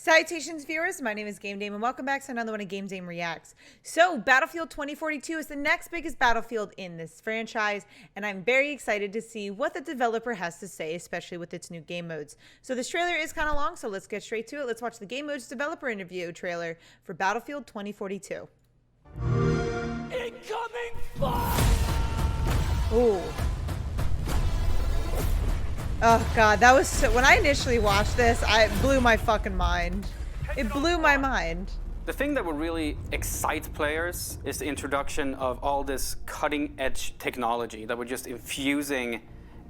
Salutations, viewers. My name is GameDame, and welcome back to another one of GameDame Reacts. So, Battlefield 2042 is the next biggest battlefield in this franchise, and I'm very excited to see what the developer has to say, especially with its new game modes. So, this trailer is kind of long, so let's get straight to it. Let's watch the game modes developer interview trailer for Battlefield 2042. Incoming fire! Ooh. Oh god, that was so, when I initially watched this, it blew my fucking mind. It blew my mind. The thing that would really excite players is the introduction of all this cutting-edge technology that we're just infusing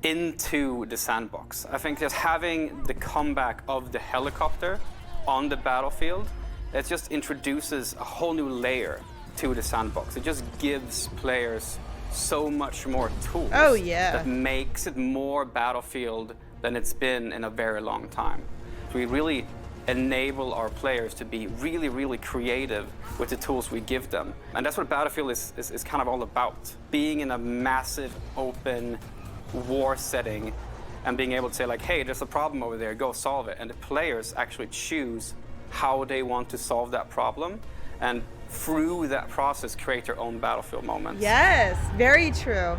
into the sandbox. I think just having the comeback of the helicopter on the battlefield, it just introduces a whole new layer to the sandbox. It just gives players so much more tools. Oh, yeah. That makes it more Battlefield than it's been in a very long time. So we really enable our players to be really, really creative with the tools we give them. And that's what Battlefield is kind of all about. Being in a massive, open war setting and being able to say like, hey, there's a problem over there, go solve it. And the players actually choose how they want to solve that problem. And through that process, create their own Battlefield moments. Yes, very true.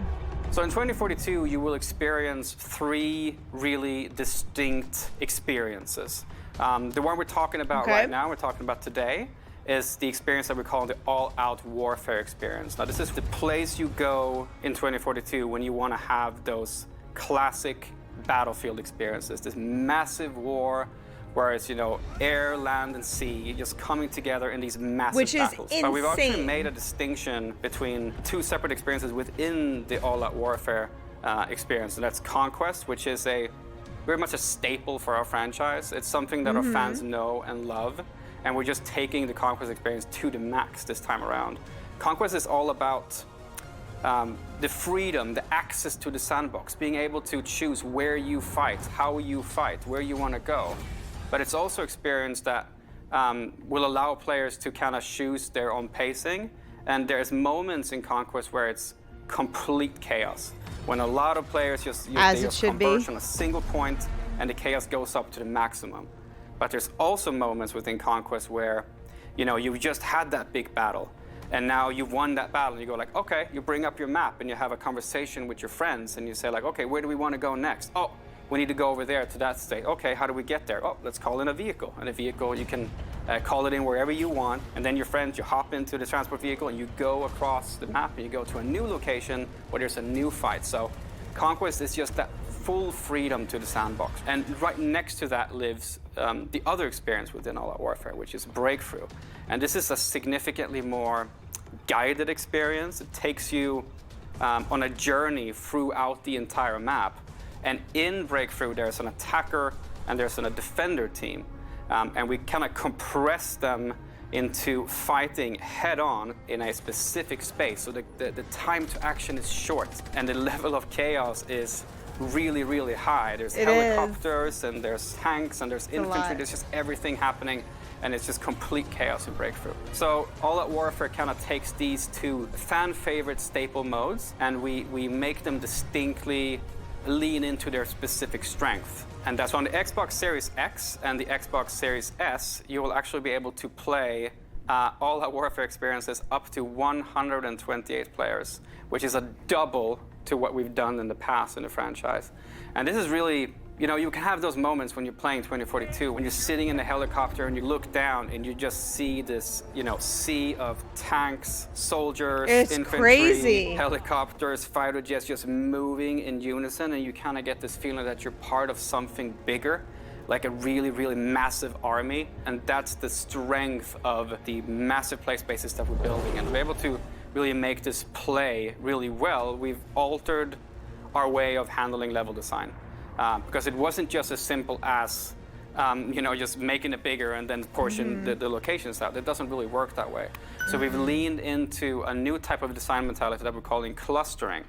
So in 2042, you will experience three really distinct experiences. The one we're talking about right now, we're talking about today, is the experience that we call the all-out warfare experience. Now, this is the place you go in 2042 when you want to have those classic Battlefield experiences, this massive war, where it's, you know, air, land, and sea just coming together in these massive battles. Insane. But we've actually made a distinction between two separate experiences within the all-out warfare experience, and that's Conquest, which is very much a staple for our franchise. It's something that our fans know and love, and we're just taking the Conquest experience to the max this time around. Conquest is all about the freedom, the access to the sandbox, being able to choose where you fight, how you fight, where you want to go. But it's also experience that will allow players to kind of choose their own pacing. And there's moments in Conquest where it's complete chaos. When a lot of players just converge on a single point and the chaos goes up to the maximum. But there's also moments within Conquest where, you know, you've just had that big battle. And now you've won that battle, and you go like, okay, you bring up your map and you have a conversation with your friends and you say like, okay, where do we want to go next? Oh, we need to go over there to that state. Okay, how do we get there? Oh, let's call in a vehicle. And a vehicle, you can call it in wherever you want. And then your friends, you hop into the transport vehicle and you go across the map and you go to a new location where there's a new fight. So Conquest is just that full freedom to the sandbox. And right next to that lives the other experience within All Out Warfare, which is Breakthrough. And this is a significantly more guided experience. It takes you on a journey throughout the entire map. And in Breakthrough, there's an attacker and there's a defender team. And we kind of compress them into fighting head-on in a specific space. So the time to action is short, and the level of chaos is really, really high. There's helicopters, and there's tanks, and there's infantry. There's just everything happening, and it's just complete chaos in Breakthrough. So All Out Warfare kind of takes these two fan-favorite staple modes, and we make them distinctly lean into their specific strength. And that's on the Xbox Series X and the Xbox Series S, you will actually be able to play All Out Warfare experiences up to 128 players, which is a double to what we've done in the past in the franchise. And this is really, you know, you can have those moments when you're playing 2042, when you're sitting in the helicopter and you look down and you just see this, you know, sea of tanks, soldiers, infantry, helicopters, fighter jets just moving in unison, and you kind of get this feeling that you're part of something bigger, like a really, really massive army. And that's the strength of the massive play spaces that we're building. And to be able to really make this play really well, we've altered our way of handling level design. Because it wasn't just as simple as, you know, just making it bigger and then portion the locations out. It doesn't really work that way. So we've leaned into a new type of design mentality that we're calling clustering.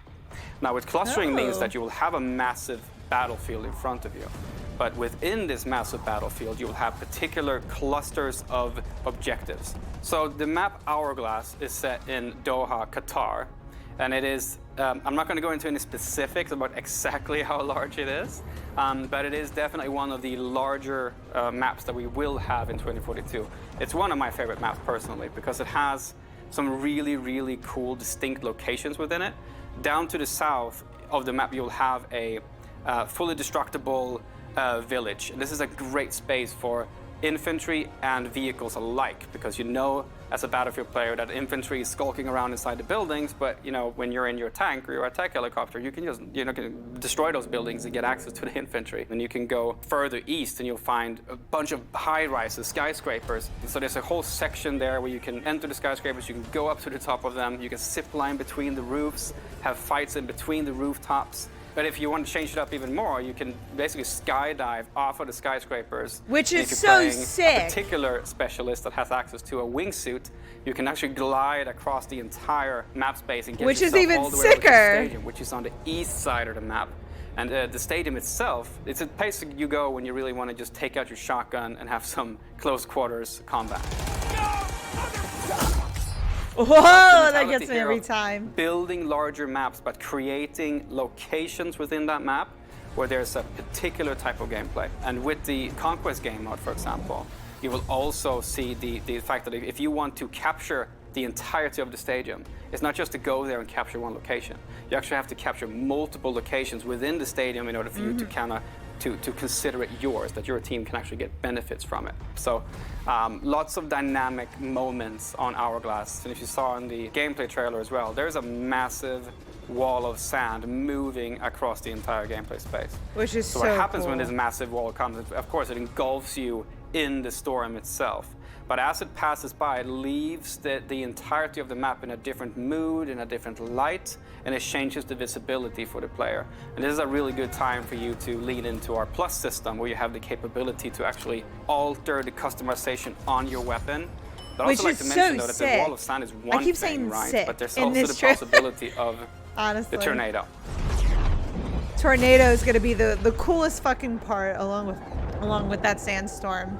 Now, what clustering means that you will have a massive battlefield in front of you. But within this massive battlefield, you will have particular clusters of objectives. So the map Hourglass is set in Doha, Qatar. And it is, I'm not going to go into any specifics about exactly how large it is, but it is definitely one of the larger maps that we will have in 2042. It's one of my favorite maps personally because it has some really, really cool, distinct locations within it. Down to the south of the map, you'll have a fully destructible village. This is a great space for infantry and vehicles alike, because you know as a Battlefield player that infantry is skulking around inside the buildings, but you know when you're in your tank or your attack helicopter, you can just can destroy those buildings and get access to the infantry. And you can go further east and you'll find a bunch of high-rises, skyscrapers. So there's a whole section there where you can enter the skyscrapers, you can go up to the top of them, you can zip line between the roofs, have fights in between the rooftops. But if you want to change it up even more, you can basically skydive off of the skyscrapers. Which is if so you're playing sick. A particular specialist that has access to a wingsuit, you can actually glide across the entire map space and get Which is yourself even all the way over to the sicker. stadium, which is on the east side of the map. And the stadium itself, it's a place you go when you really want to just take out your shotgun and have some close quarters combat. Whoa, that mentality gets me here every of time. Building larger maps, but creating locations within that map where there's a particular type of gameplay. And with the Conquest game mode, for example, you will also see the fact that if you want to capture the entirety of the stadium, it's not just to go there and capture one location. You actually have to capture multiple locations within the stadium in order for you to kind of to consider it yours, that your team can actually get benefits from it. So lots of dynamic moments on Hourglass. And if you saw in the gameplay trailer as well, there's a massive wall of sand moving across the entire gameplay space. Which is so what happens cool. when this massive wall comes, of course, it engulfs you in the storm itself. But as it passes by, it leaves the entirety of the map in a different mood, in a different light, and it changes the visibility for the player. And this is a really good time for you to lean into our Plus system, where you have the capability to actually alter the customization on your weapon. But Which also like is to mention, so though, that sick. the wall of sand is one I keep thing, saying right? sick But there's in also this the trailer. possibility of Honestly. the tornado. Tornado is going to be the coolest fucking part along with that sandstorm.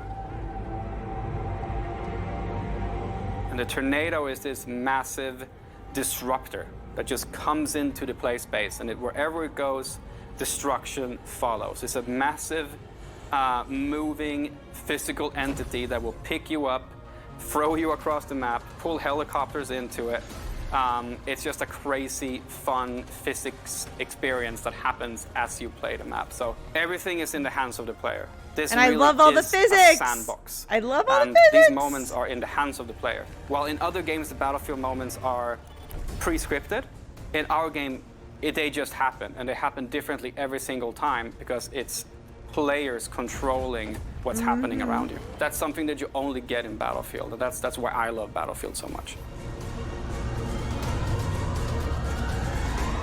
And the tornado is this massive disruptor that just comes into the play space, and wherever it goes, destruction follows. It's a massive, moving physical entity that will pick you up, throw you across the map, pull helicopters into it. It's just a crazy, fun physics experience that happens as you play the map. So everything is in the hands of the player. This And I really love all the is physics. a sandbox. I love all the And physics. these moments are in the hands of the player. While in other games, the Battlefield moments are pre-scripted, in our game, they just happen. And they happen differently every single time because it's players controlling what's happening around you. That's something that you only get in Battlefield. And that's why I love Battlefield so much.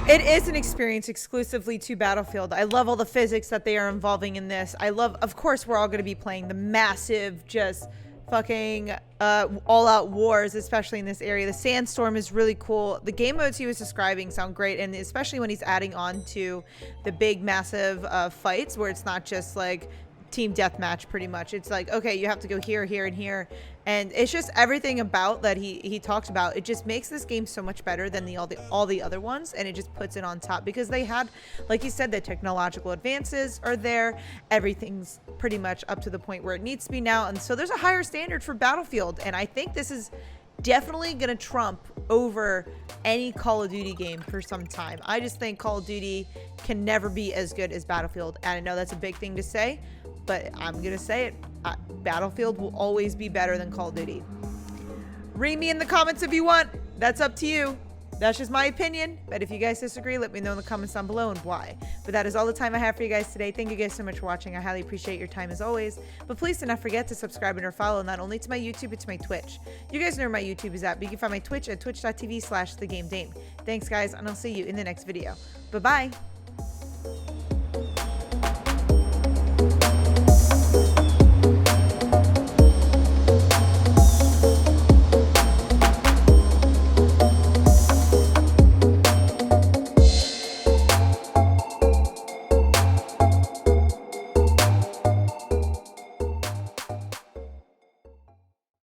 It is an experience exclusively to Battlefield. I love all the physics that they are involving in this. I love, of course, we're all going to be playing the massive, just fucking all-out wars, especially in this area. The sandstorm is really cool. The game modes he was describing sound great, and especially when he's adding on to the big, massive fights, where it's not just like team deathmatch pretty much. It's like, okay, you have to go here, here, and here. And it's just everything about that he talked about. It just makes this game so much better than all the other ones, and it just puts it on top because they had, like you said, the technological advances are there. Everything's pretty much up to the point where it needs to be now, and so there's a higher standard for Battlefield, and I think this is definitely gonna trump over any Call of Duty game for some time. I just think Call of Duty can never be as good as Battlefield, and I know that's a big thing to say, but I'm gonna say it. Battlefield will always be better than Call of Duty. Read me in the comments if you want. That's up to you. That's just my opinion. But if you guys disagree, let me know in the comments down below and why. But that is all the time I have for you guys today. Thank you guys so much for watching. I highly appreciate your time as always. But please do not forget to subscribe and or follow not only to my YouTube, but to my Twitch. You guys know where my YouTube is at, but you can find my Twitch at twitch.tv/thegamedame. Thanks guys, and I'll see you in the next video. Bye-bye.